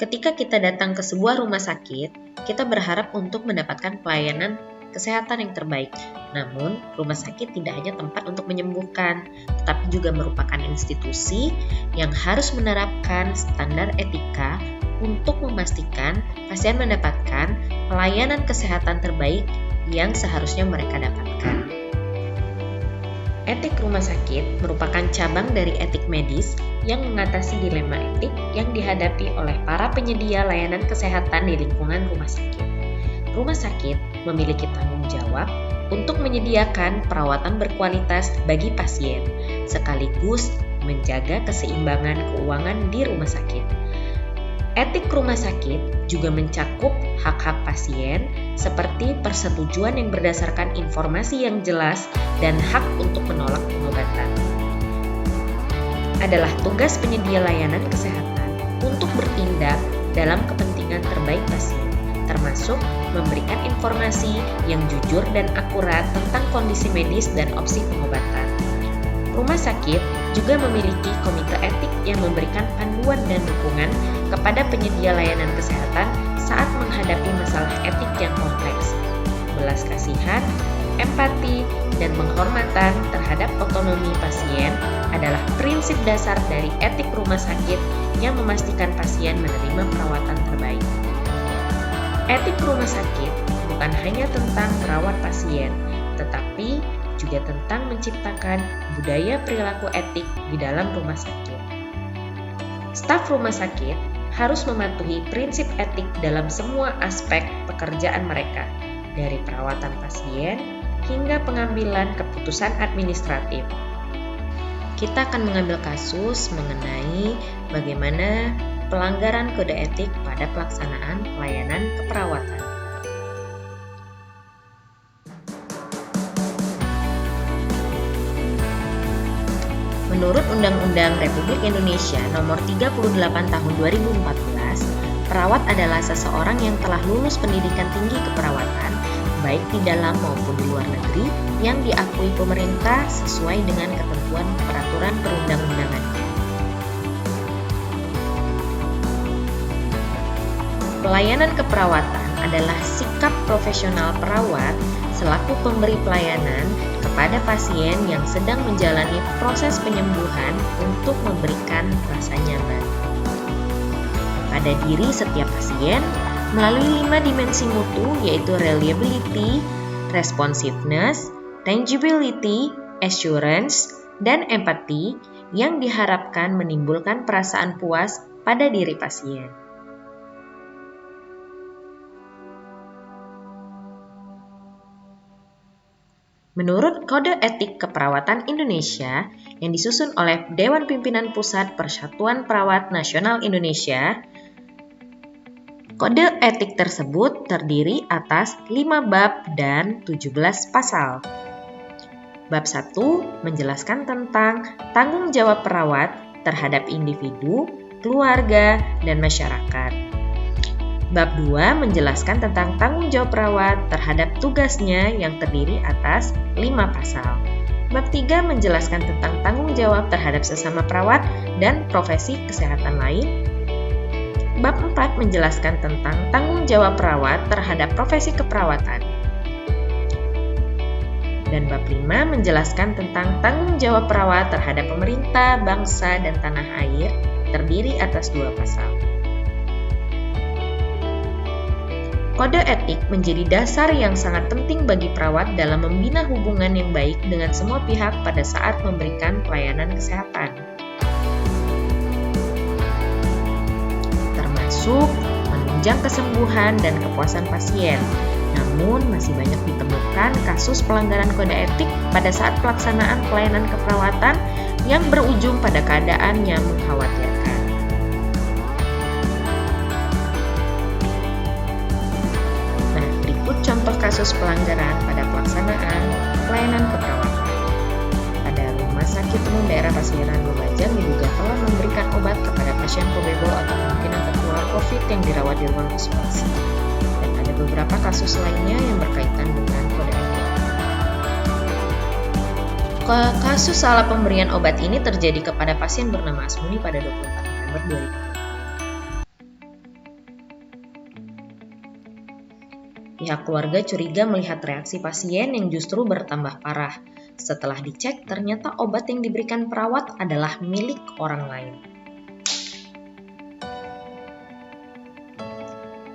Ketika kita datang ke sebuah rumah sakit, kita berharap untuk mendapatkan pelayanan kesehatan yang terbaik. Namun, rumah sakit tidak hanya tempat untuk menyembuhkan, tetapi juga merupakan institusi yang harus menerapkan standar etika untuk memastikan pasien mendapatkan pelayanan kesehatan terbaik yang seharusnya mereka dapatkan. Etik rumah sakit merupakan cabang dari etik medis yang mengatasi dilema etik yang dihadapi oleh para penyedia layanan kesehatan di lingkungan rumah sakit. Rumah sakit memiliki tanggung jawab untuk menyediakan perawatan berkualitas bagi pasien, sekaligus menjaga keseimbangan keuangan di rumah sakit. Etik rumah sakit juga mencakup hak-hak pasien seperti persetujuan yang berdasarkan informasi yang jelas dan hak untuk menolak pengobatan. Adalah tugas penyedia layanan kesehatan untuk bertindak dalam kepentingan terbaik pasien, termasuk memberikan informasi yang jujur dan akurat tentang kondisi medis dan opsi pengobatan. Rumah sakit juga memiliki komite etik yang memberikan panduan dan dukungan kepada penyedia layanan kesehatan saat menghadapi masalah etik yang kompleks. Belas kasihan, empati, dan penghormatan terhadap otonomi pasien adalah prinsip dasar dari etik rumah sakit yang memastikan pasien menerima perawatan terbaik. Etik rumah sakit bukan hanya tentang merawat pasien, tetapi juga tentang menciptakan budaya perilaku etik di dalam rumah sakit. Staf rumah sakit harus mematuhi prinsip etik dalam semua aspek pekerjaan mereka, dari perawatan pasien hingga pengambilan keputusan administratif. Kita akan mengambil kasus mengenai bagaimana pelanggaran kode etik pada pelaksanaan pelayanan keperawatan. Menurut Undang-Undang Republik Indonesia Nomor 38 Tahun 2014, perawat adalah seseorang yang telah lulus pendidikan tinggi keperawatan, baik di dalam maupun di luar negeri, yang diakui pemerintah sesuai dengan ketentuan peraturan perundang-undangan. Pelayanan keperawatan adalah sikap profesional perawat selaku pemberi pelayanan kepada pasien yang sedang menjalani proses penyembuhan untuk memberikan rasa nyaman pada diri setiap pasien melalui 5 dimensi mutu, yaitu reliability, responsiveness, tangibility, assurance, dan empathy, yang diharapkan menimbulkan perasaan puas pada diri pasien. Menurut Kode Etik Keperawatan Indonesia yang disusun oleh Dewan Pimpinan Pusat Persatuan Perawat Nasional Indonesia, kode etik tersebut terdiri atas 5 bab dan 17 pasal. Bab 1 menjelaskan tentang tanggung jawab perawat terhadap individu, keluarga, dan masyarakat. Bab 2 menjelaskan tentang tanggung jawab perawat terhadap tugasnya yang terdiri atas 5 pasal. Bab 3 menjelaskan tentang tanggung jawab terhadap sesama perawat dan profesi kesehatan lain. Bab 4 menjelaskan tentang tanggung jawab perawat terhadap profesi keperawatan. Dan bab 5 menjelaskan tentang tanggung jawab perawat terhadap pemerintah, bangsa, dan tanah air, terdiri atas 2 pasal. Kode etik menjadi dasar yang sangat penting bagi perawat dalam membina hubungan yang baik dengan semua pihak pada saat memberikan pelayanan kesehatan, termasuk menunjang kesembuhan dan kepuasan pasien. Namun, masih banyak ditemukan kasus pelanggaran kode etik pada saat pelaksanaan pelayanan keperawatan yang berujung pada keadaan yang mengkhawatirkan. Contoh kasus pelanggaran pada pelaksanaan pelayanan keperawatan. Pada Rumah Sakit Umum Daerah Pasiran Lumajang diduga telah memberikan obat kepada pasien probable atau kemungkinan tertular COVID yang dirawat di ruang isolasi. Dan ada beberapa kasus lainnya yang berkaitan dengan kode etik. Kasus salah pemberian obat ini terjadi kepada pasien bernama Asmuni pada 24 November 2020. Pihak keluarga curiga melihat reaksi pasien yang justru bertambah parah. Setelah dicek, ternyata obat yang diberikan perawat adalah milik orang lain.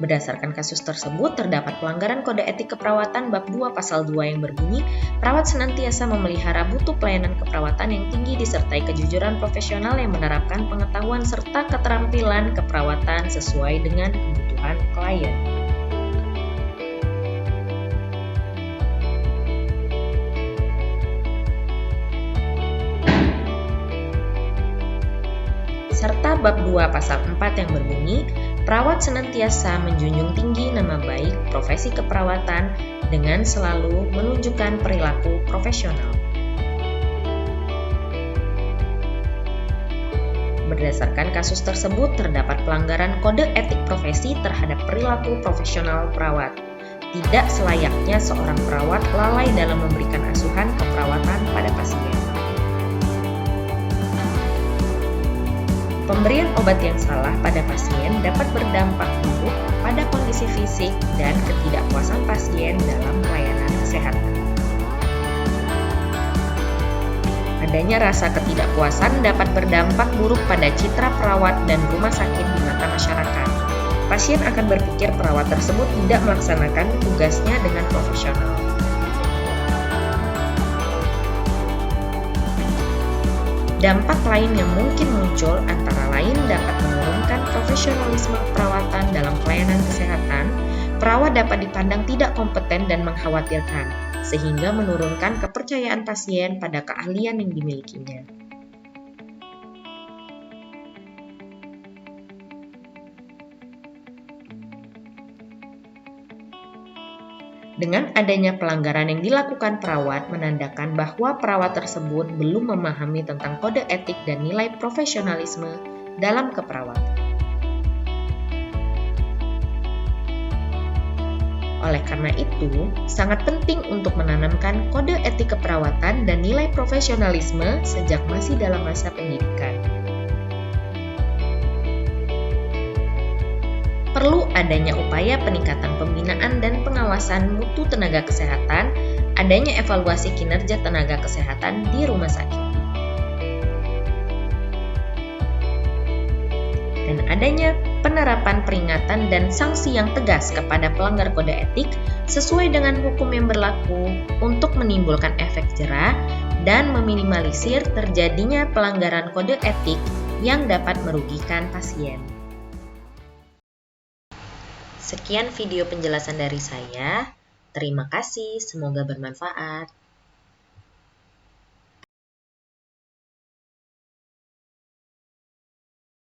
Berdasarkan kasus tersebut, terdapat pelanggaran kode etik keperawatan bab 2 pasal 2 yang berbunyi, perawat senantiasa memelihara mutu pelayanan keperawatan yang tinggi disertai kejujuran profesional yang menerapkan pengetahuan serta keterampilan keperawatan sesuai dengan kebutuhan klien. Serta bab 2 pasal 4 yang berbunyi, perawat senantiasa menjunjung tinggi nama baik profesi keperawatan dengan selalu menunjukkan perilaku profesional. Berdasarkan kasus tersebut, terdapat pelanggaran kode etik profesi terhadap perilaku profesional perawat. Tidak selayaknya seorang perawat lalai dalam memberikan asuhan keperawatan pada pasien. Pemberian obat yang salah pada pasien dapat berdampak buruk pada kondisi fisik dan ketidakpuasan pasien dalam pelayanan kesehatan. Adanya rasa ketidakpuasan dapat berdampak buruk pada citra perawat dan rumah sakit di mata masyarakat. Pasien akan berpikir perawat tersebut tidak melaksanakan tugasnya dengan profesional. Dampak lain yang mungkin muncul antara lain dapat menurunkan profesionalisme perawatan dalam pelayanan kesehatan. Perawat dapat dipandang tidak kompeten dan mengkhawatirkan, sehingga menurunkan kepercayaan pasien pada keahlian yang dimilikinya. Dengan adanya pelanggaran yang dilakukan perawat menandakan bahwa perawat tersebut belum memahami tentang kode etik dan nilai profesionalisme dalam keperawatan. Oleh karena itu, sangat penting untuk menanamkan kode etik keperawatan dan nilai profesionalisme sejak masih dalam masa pendidikan. Perlu adanya upaya peningkatan pembinaan dan pengawasan mutu tenaga kesehatan, adanya evaluasi kinerja tenaga kesehatan di rumah sakit, dan adanya penerapan peringatan dan sanksi yang tegas kepada pelanggar kode etik sesuai dengan hukum yang berlaku untuk menimbulkan efek jera dan meminimalisir terjadinya pelanggaran kode etik yang dapat merugikan pasien. Sekian video penjelasan dari saya. Terima kasih, semoga bermanfaat.